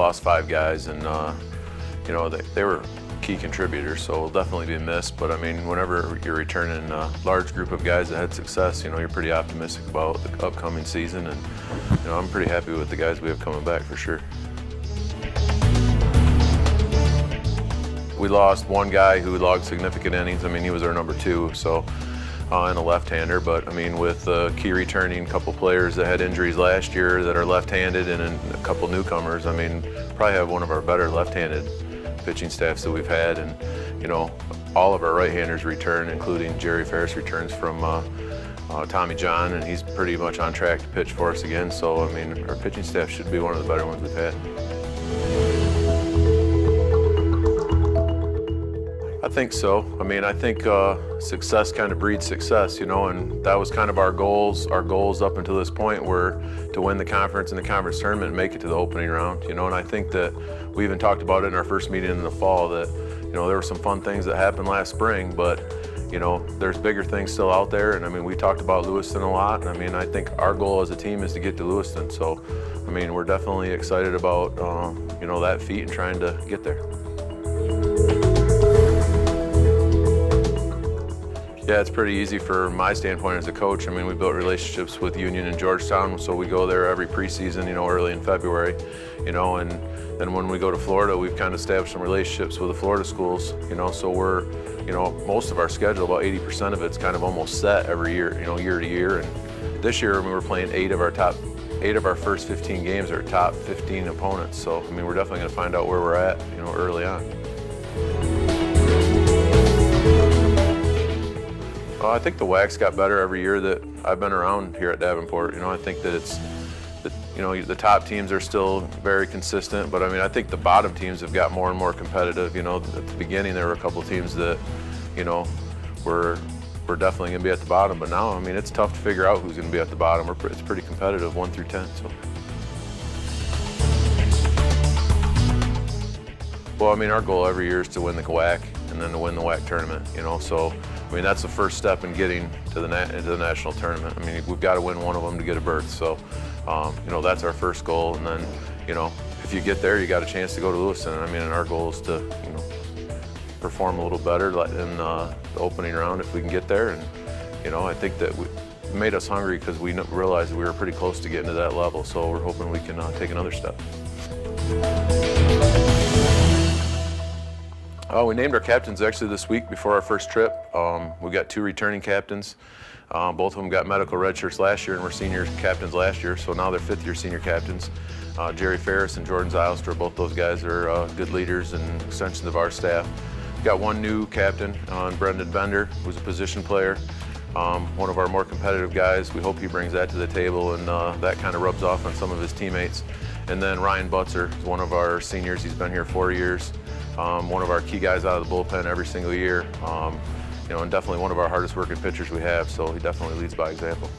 lost 5 guys, and you know, they were key contributors, so we'll definitely be missed. But I mean, whenever you're returning a large group of guys that had success, you know, you're pretty optimistic about the upcoming season, and you know, I'm pretty happy with the guys we have coming back for sure. We lost one guy who logged significant innings. I mean, he was our number 2, so and a left-hander. But I mean, with key returning couple players that had injuries last year that are left-handed, and a couple newcomers, I mean, probably have one of our better left-handed pitching staffs that we've had. And you know, all of our right-handers return, including Jerry Ferris returns from Tommy John, and he's pretty much on track to pitch for us again. So I mean, our pitching staff should be one of the better ones we've had. I think so. I mean, I think success kind of breeds success, you know, and that was kind of our goals. Our goals up until this point were to win the conference and the conference tournament and make it to the opening round, you know, and I think that we even talked about it in our first meeting in the fall that, you know, there were some fun things that happened last spring, but, you know, there's bigger things still out there. And I mean, we talked about Lewiston a lot, and I mean, I think our goal as a team is to get to Lewiston. So, I mean, we're definitely excited about, you know, that feat and trying to get there. Yeah, it's pretty easy for my standpoint as a coach. I mean, we built relationships with Union and Georgetown, so we go there every preseason, you know, early in February, you know, and then when we go to Florida, we've kind of established some relationships with the Florida schools, you know, so we're, you know, most of our schedule, about 80% of it's kind of almost set every year, you know, year to year. And this year we were playing 8 of our first 15 games are top 15 opponents. So, I mean, we're definitely going to find out where we're at, you know, early on. I think the WAC's got better every year that I've been around here at Davenport. You know, I think that you know, the top teams are still very consistent, but I mean, I think the bottom teams have got more and more competitive. You know, at the beginning there were a couple of teams that, you know, were definitely going to be at the bottom, but now, I mean, it's tough to figure out who's going to be at the bottom. It's pretty competitive, 1 through 10. So. Well, I mean, our goal every year is to win the WAC and then to win the WAC tournament. You know, so. I mean, that's the first step in getting to the national tournament. I mean, we've got to win one of them to get a berth. So, you know, that's our first goal. And then, you know, if you get there, you got a chance to go to Lewiston. I mean, and our goal is to, you know, perform a little better in the opening round if we can get there. And, you know, I think that it made us hungry because we realized we were pretty close to getting to that level. So we're hoping we can take another step. We named our captains actually this week before our first trip. We got 2 returning captains. Both of them got medical red shirts last year and were senior captains last year, so now they're 5th-year senior captains. Jerry Ferris and Jordan Zylstra, both those guys are good leaders and extensions of our staff. We've got 1 new captain, Brendan Bender, who's a position player. One of our more competitive guys. We hope he brings that to the table, and that kind of rubs off on some of his teammates. And then Ryan Butzer is one of our seniors. He's been here 4 years. One of our key guys out of the bullpen every single year. You know, and definitely one of our hardest working pitchers we have, so he definitely leads by example.